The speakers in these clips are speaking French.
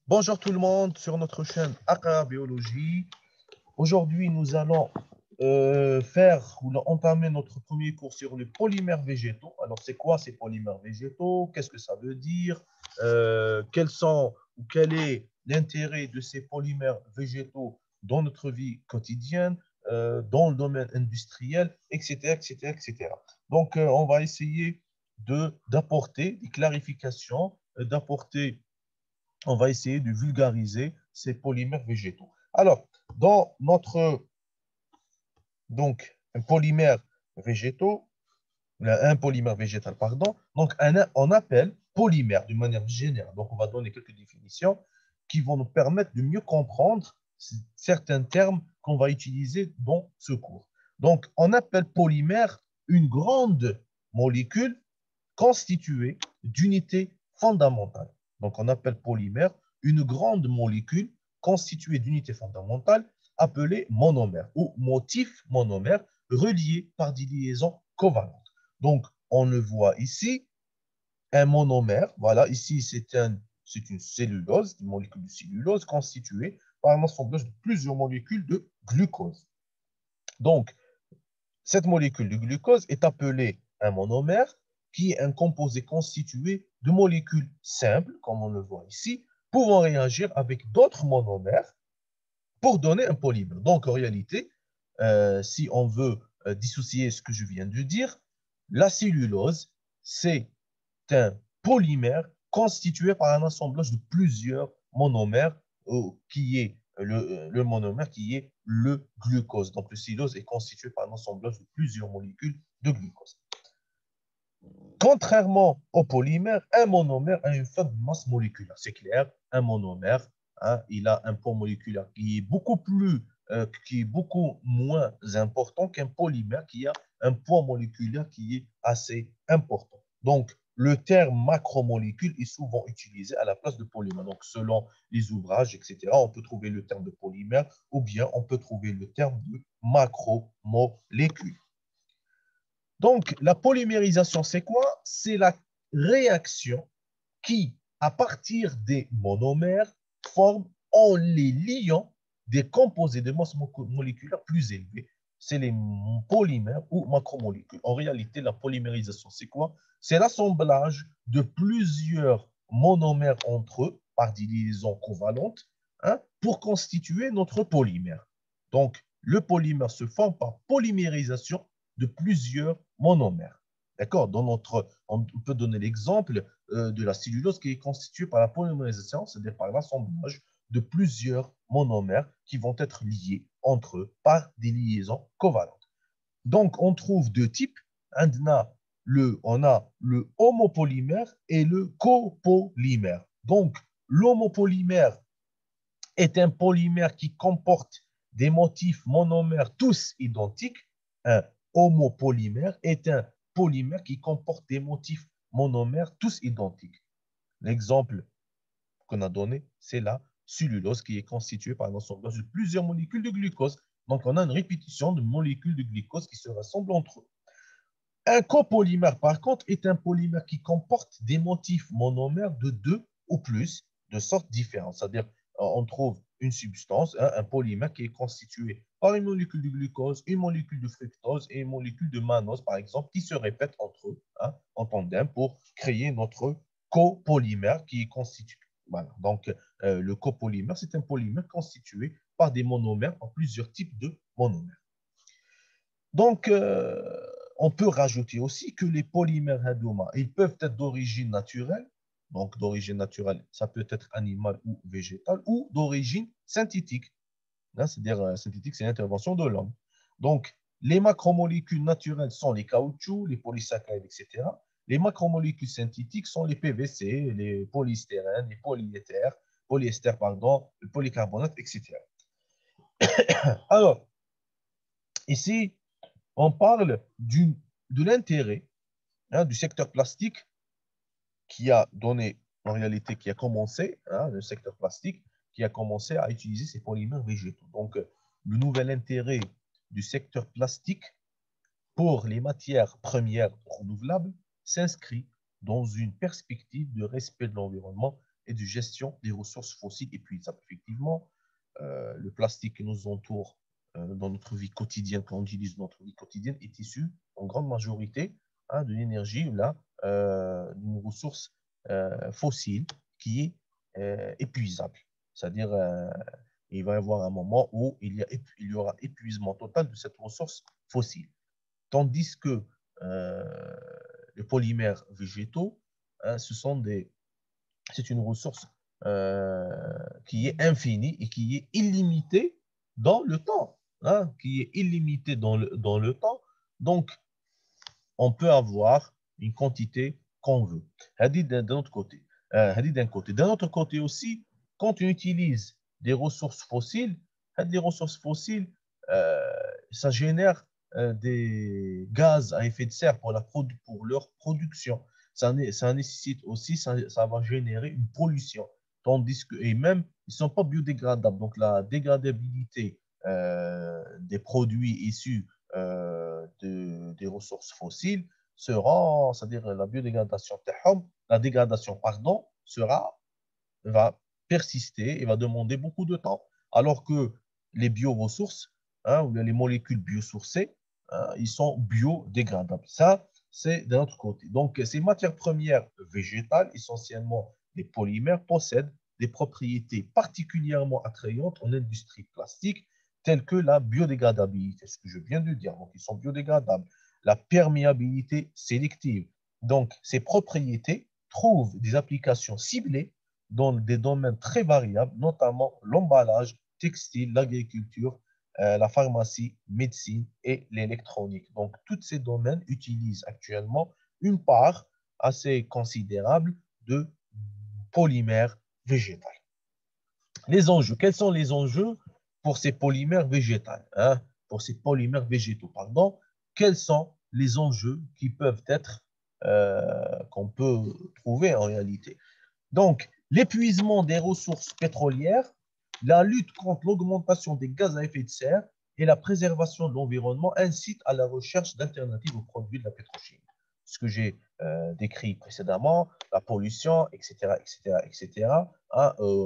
Bonjour tout le monde sur notre chaîne Aqara Biologie. Aujourd'hui, nous allons entamer notre premier cours sur les polymères végétaux. Alors, c'est quoi ces polymères végétaux? Qu'est-ce que ça veut dire? Quel est l'intérêt de ces polymères végétaux dans notre vie quotidienne, dans le domaine industriel, etc., etc., etc. Donc, on va essayer d'apporter des clarifications, on va essayer de vulgariser ces polymères végétaux. Alors, dans notre un polymère végétaux, un polymère végétal, pardon, donc on appelle polymère d'une manière générale. Donc, on va donner quelques définitions qui vont nous permettre de mieux comprendre certains termes qu'on va utiliser dans ce cours. Donc, on appelle polymère une grande molécule constituée d'unités fondamentales. Donc, on appelle polymère une grande molécule constituée d'unités fondamentales appelée monomère ou motif monomère relié par des liaisons covalentes. Donc, on le voit ici, un monomère, voilà, ici c'est une cellulose, une molécule de cellulose constituée par un assemblage de plusieurs molécules de glucose. Donc, cette molécule de glucose est appelée un monomère, qui est un composé constitué de molécules simples, comme on le voit ici, pouvant réagir avec d'autres monomères pour donner un polymère. Donc, en réalité, si on veut dissocier ce que je viens de dire, la cellulose, c'est un polymère constitué par un assemblage de plusieurs monomères, qui est le monomère qui est le glucose. Donc, le cellulose est constitué par un assemblage de plusieurs molécules de glucose. Contrairement au polymère, un monomère a une faible masse moléculaire. C'est clair, un monomère, il a un poids moléculaire qui est beaucoup moins important qu'un polymère qui a un poids moléculaire qui est assez important. Donc, le terme macromolécule est souvent utilisé à la place de polymère. Donc, selon les ouvrages, etc., on peut trouver le terme de polymère ou bien on peut trouver le terme de macromolécule. Donc, la polymérisation, c'est quoi? C'est la réaction qui, à partir des monomères, forme en les liant des composés de masse moléculaire plus élevés. C'est les polymères ou macromolécules. En réalité, la polymérisation, c'est quoi? C'est l'assemblage de plusieurs monomères entre eux par des liaisons covalentes, pour constituer notre polymère. Donc, le polymère se forme par polymérisation de plusieurs monomères. D'accord? On peut donner l'exemple de la cellulose qui est constituée par la polymérisation, c'est-à-dire par l'assemblage de plusieurs monomères qui vont être liés entre eux par des liaisons covalentes. Donc, on trouve deux types. On a le homopolymère et le copolymère. Donc, l'homopolymère est un polymère qui comporte des motifs monomères tous identiques. Un homopolymère est un polymère qui comporte des motifs monomères tous identiques. L'exemple qu'on a donné, c'est la cellulose qui est constituée par un assemblage de plusieurs molécules de glucose. Donc, on a une répétition de molécules de glucose qui se rassemblent entre eux. Un copolymère, par contre, est un polymère qui comporte des motifs monomères de deux ou plus de sortes différentes. C'est-à-dire, on trouve une substance, un polymère qui est constitué par une molécule de glucose, une molécule de fructose et une molécule de mannose, par exemple, qui se répètent entre eux, en tandem pour créer notre copolymère qui est constitué. Voilà. Donc, le copolymère, c'est un polymère constitué par des monomères, par plusieurs types de monomères. Donc, on peut rajouter aussi que les polymères Hadoma, ils peuvent être d'origine naturelle. Donc, d'origine naturelle, ça peut être animale ou végétale, ou d'origine synthétique. C'est-à-dire, synthétique, c'est l'intervention de l'homme. Donc, les macromolécules naturelles sont les caoutchoucs, les polysaccharides, etc. Les macromolécules synthétiques sont les PVC, les polystyrènes, les polyester, pardon, le polycarbonate, etc. Alors, ici, on parle de l'intérêt, du secteur plastique qui a donné, en réalité, qui a commencé, le secteur plastique, qui a commencé à utiliser ces polymères végétaux. Donc, le nouvel intérêt du secteur plastique pour les matières premières renouvelables s'inscrit dans une perspective de respect de l'environnement et de gestion des ressources fossiles épuisables. Effectivement, le plastique qui nous entoure dans notre vie quotidienne, qu'on utilise dans notre vie quotidienne, est issu en grande majorité de l'énergie, d'une ressource fossile qui est épuisable. C'est-à-dire, il va y avoir un moment où il y aura épuisement total de cette ressource fossile. Tandis que les polymères végétaux, c'est une ressource qui est infinie et qui est illimitée dans le temps. Qui est illimitée dans le temps. Donc, on peut avoir une quantité qu'on veut. D'un autre côté. D'un autre côté aussi, quand on utilise des ressources fossiles, des ressources fossiles, ça génère des gaz à effet de serre pour leur production. Ça nécessite aussi, ça va générer une pollution. Tandis que, et même, ils ne sont pas biodégradables. Donc, la dégradabilité des produits issus des ressources fossiles sera, c'est-à-dire la dégradation, pardon, va persister et va demander beaucoup de temps. Alors que les bioressources, ou les molécules biosourcées, ils sont biodégradables. Ça, c'est d'un autre côté. Donc, ces matières premières végétales, essentiellement les polymères, possèdent des propriétés particulièrement attrayantes en industrie plastique, telles que la biodégradabilité, ce que je viens de dire. Donc, ils sont biodégradables. La perméabilité sélective. Donc, ces propriétés trouvent des applications ciblées dans des domaines très variables, notamment l'emballage, textile, l'agriculture, la pharmacie, médecine et l'électronique. Donc, tous ces domaines utilisent actuellement une part assez considérable de polymères végétaux. Les enjeux, quels sont les enjeux pour ces polymères végétaux, pour ces polymères végétaux, pardon, quels sont les enjeux qui peuvent être, qu'on peut trouver en réalité? Donc, l'épuisement des ressources pétrolières, la lutte contre l'augmentation des gaz à effet de serre et la préservation de l'environnement incitent à la recherche d'alternatives aux produits de la pétrochimie. Ce que j'ai décrit précédemment, la pollution, etc., etc., etc.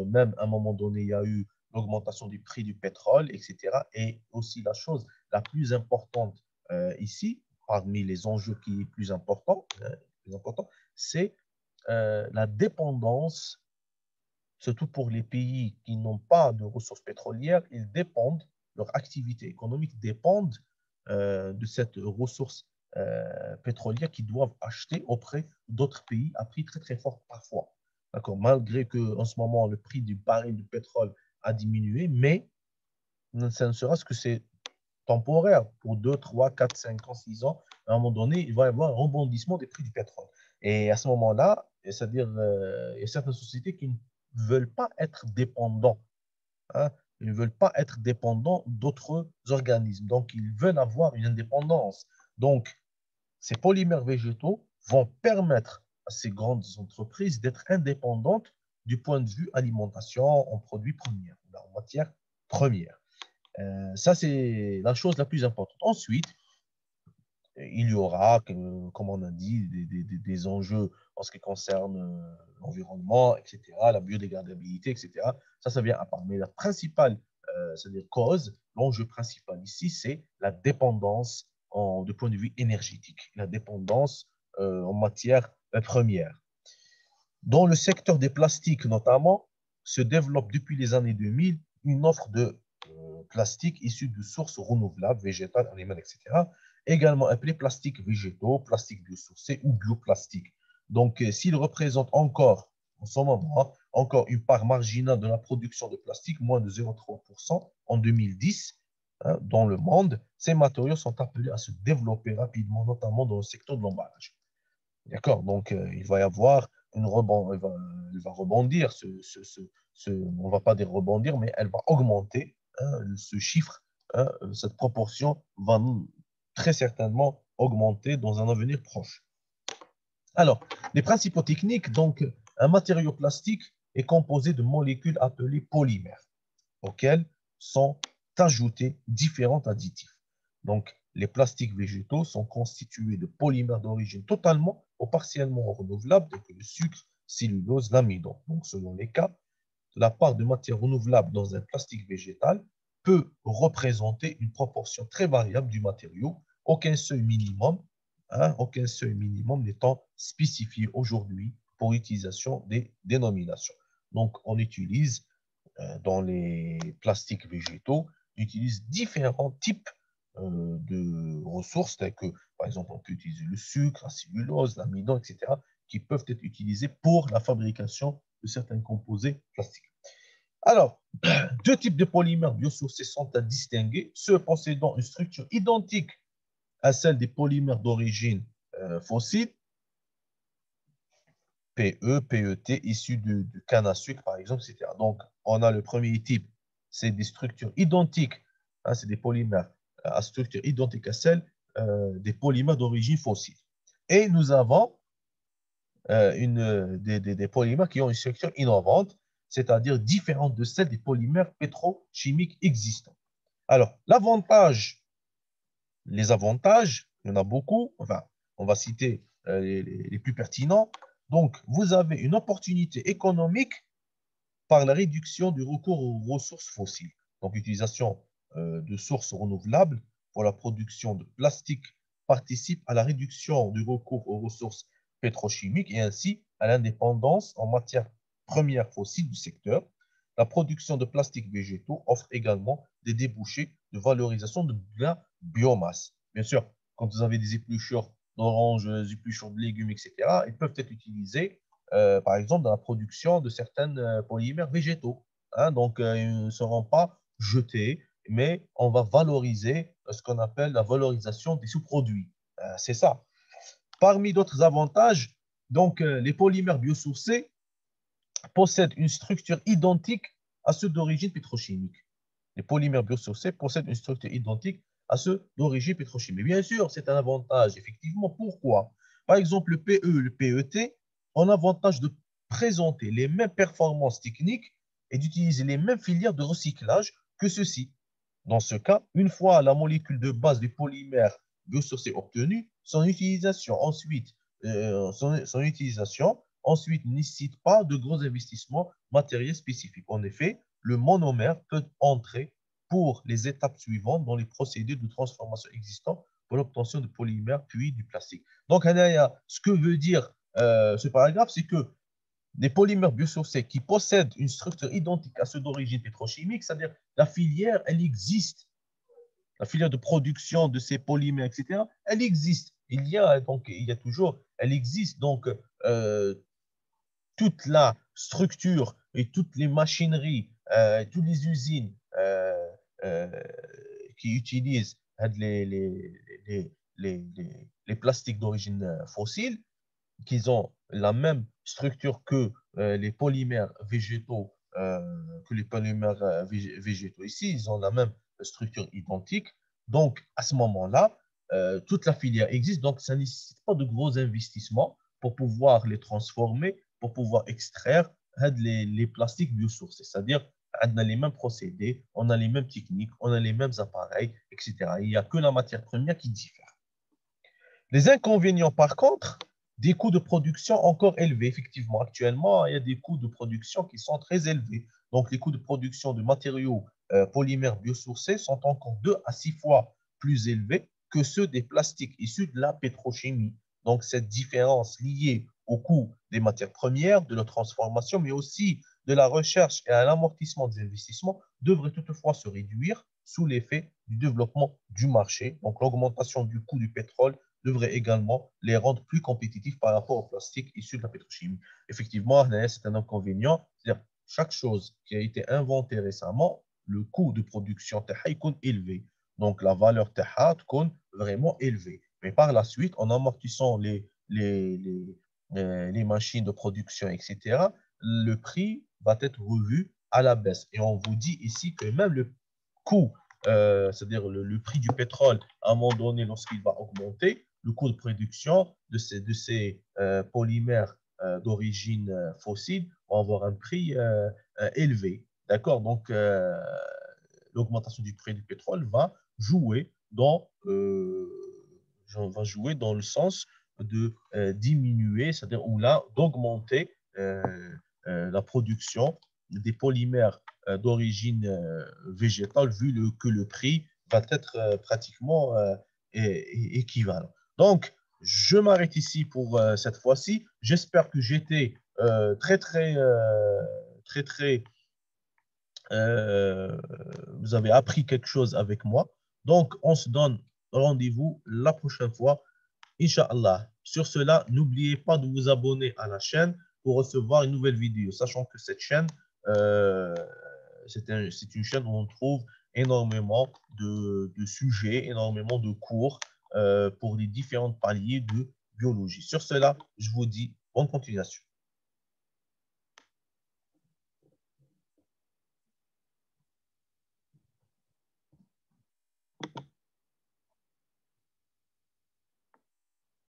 Même à un moment donné, il y a eu l'augmentation du prix du pétrole, etc. Et aussi la chose la plus importante ici, parmi les enjeux qui est plus important, c'est la dépendance, surtout pour les pays qui n'ont pas de ressources pétrolières, ils dépendent, leur activité économique dépendent de cette ressource pétrolière qu'ils doivent acheter auprès d'autres pays à prix très très fort parfois. D'accord, malgré que en ce moment le prix du baril de pétrole a diminué, mais ça ne sera que c'est temporaire pour 2, 3, 4, 5 ans, 6 ans. À un moment donné, il va y avoir un rebondissement des prix du pétrole. Et à ce moment-là, c'est-à-dire, il y a certaines sociétés qui ne veulent pas être dépendants. Ils ne veulent pas être dépendants d'autres organismes. Donc, ils veulent avoir une indépendance. Donc, ces polymères végétaux vont permettre à ces grandes entreprises d'être indépendantes du point de vue alimentation en produits premiers, en matières premières. Ça, c'est la chose la plus importante. Ensuite, il y aura, comme on a dit, des enjeux en ce qui concerne l'environnement, etc., la biodégradabilité, etc. Ça vient à part. Mais la principale c'est-à-dire cause, l'enjeu principal ici, c'est la dépendance de point de vue énergétique, la dépendance en matière première. Dans le secteur des plastiques notamment, se développe depuis les années 2000 une offre de plastique issus de sources renouvelables, végétales, animales, etc., également appelés plastiques végétaux, plastiques biosourcés ou bioplastiques. Donc, s'ils représentent encore, en ce moment, encore une part marginale de la production de plastique, moins de 0,3% en 2010, dans le monde, ces matériaux sont appelés à se développer rapidement, notamment dans le secteur de l'emballage. D'accord? Donc, il va y avoir elle va rebondir, on ne va pas dire rebondir, mais elle va augmenter ce chiffre, cette proportion va très certainement augmenter dans un avenir proche. Alors, les principaux techniques, donc, un matériau plastique est composé de molécules appelées polymères, auxquelles sont ajoutés différents additifs. Donc, les plastiques végétaux sont constitués de polymères d'origine totalement ou partiellement renouvelables, tels que le sucre, cellulose, l'amidon. Donc, selon les cas, la part de matière renouvelable dans un plastique végétal peut représenter une proportion très variable du matériau, aucun seuil minimum n'étant spécifié aujourd'hui pour l'utilisation des dénominations. Donc, on utilise dans les plastiques végétaux, on utilise différents types de ressources, telles que, par exemple, on peut utiliser le sucre, la cellulose, l'amidon, etc., qui peuvent être utilisés pour la fabrication de certains composés plastiques. Alors, deux types de polymères biosourcés sont à distinguer, ceux possédant une structure identique à celle des polymères d'origine fossile, PE, PET, issus du canne à sucre, par exemple, etc. Donc, on a le premier type, c'est des structures identiques, hein, c'est des polymères à structure identique à celle des polymères d'origine fossile. Et nous avons des polymères qui ont une structure innovante, c'est-à-dire différente de celle des polymères pétrochimiques existants. Alors, les avantages, il y en a beaucoup, enfin, on va citer les plus pertinents. Donc, vous avez une opportunité économique par la réduction du recours aux ressources fossiles. Donc, l'utilisation de sources renouvelables pour la production de plastique participe à la réduction du recours aux ressources pétrochimiques et ainsi à l'indépendance en matière première fossile du secteur. La production de plastiques végétaux offre également des débouchés de valorisation de la biomasse. Bien sûr, quand vous avez des épluchures d'oranges, des épluchures de légumes, etc., ils peuvent être utilisés par exemple, dans la production de certains polymères végétaux. Hein, donc, ils ne seront pas jetés, mais on va valoriser ce qu'on appelle la valorisation des sous-produits. C'est ça. Parmi d'autres avantages, donc, les polymères biosourcés possèdent une structure identique à ceux d'origine pétrochimique. Les polymères biosourcés possèdent une structure identique à ceux d'origine pétrochimique. Bien sûr, c'est un avantage, effectivement. Pourquoi? Par exemple, le PE, le PET ont l'avantage de présenter les mêmes performances techniques et d'utiliser les mêmes filières de recyclage que ceux-ci. Dans ce cas, une fois la molécule de base du polymère biosourcé obtenue, son utilisation ensuite ne nécessite pas de gros investissements matériels spécifiques. En effet, le monomère peut entrer pour les étapes suivantes dans les procédés de transformation existants pour l'obtention de polymères puis du plastique. Donc, ce que veut dire ce paragraphe, c'est que des polymères biosourcés qui possèdent une structure identique à ceux d'origine pétrochimique, c'est-à-dire la filière, elle existe. La filière de production de ces polymères, etc., elle existe. Il y a toujours, elle existe. Donc, toute la structure et toutes les machineries, toutes les usines euh, qui utilisent les plastiques d'origine fossile, qu'ils ont la même structure que les polymères végétaux ici, ils ont la même structure identique. Donc, à ce moment-là, toute la filière existe, donc ça ne nécessite pas de gros investissements pour pouvoir les transformer, pour pouvoir extraire les plastiques biosourcés. C'est-à-dire, on a les mêmes procédés, on a les mêmes techniques, on a les mêmes appareils, etc. Il n'y a que la matière première qui diffère. Les inconvénients, par contre, des coûts de production encore élevés. Effectivement, actuellement, il y a des coûts de production qui sont très élevés. Donc, les coûts de production de matériaux polymères biosourcés sont encore 2 à 6 fois plus élevés que ceux des plastiques issus de la pétrochimie. Donc, cette différence liée au coût des matières premières, de leur transformation, mais aussi de la recherche et à l'amortissement des investissements devrait toutefois se réduire sous l'effet du développement du marché. Donc, l'augmentation du coût du pétrole devrait également les rendre plus compétitifs par rapport au plastique issu de la pétrochimie. Effectivement, c'est un inconvénient, c'est-à-dire chaque chose qui a été inventée récemment, le coût de production est élevé. Donc, la valeur est vraiment élevée. Mais par la suite, en amortissant les machines de production, etc., le prix va être revu à la baisse. Et on vous dit ici que même le coût, c'est-à-dire le prix du pétrole, à un moment donné, lorsqu'il va augmenter, le coût de production de ces polymères d'origine fossile va avoir un prix élevé. D'accord? Donc, l'augmentation du prix du pétrole va jouer dans le sens de diminuer, c'est-à-dire ou là, d'augmenter la production des polymères d'origine végétale, vu que le prix va être pratiquement équivalent. Donc, je m'arrête ici pour cette fois-ci. J'espère que j'étais très, euh, vous avez appris quelque chose avec moi. Donc, on se donne rendez-vous la prochaine fois, Inch'Allah. Sur cela, n'oubliez pas de vous abonner à la chaîne pour recevoir une nouvelle vidéo, sachant que cette chaîne, euh, c'est une chaîne où on trouve énormément de sujets, énormément de cours pour les différents paliers de biologie. Sur cela, je vous dis bonne continuation.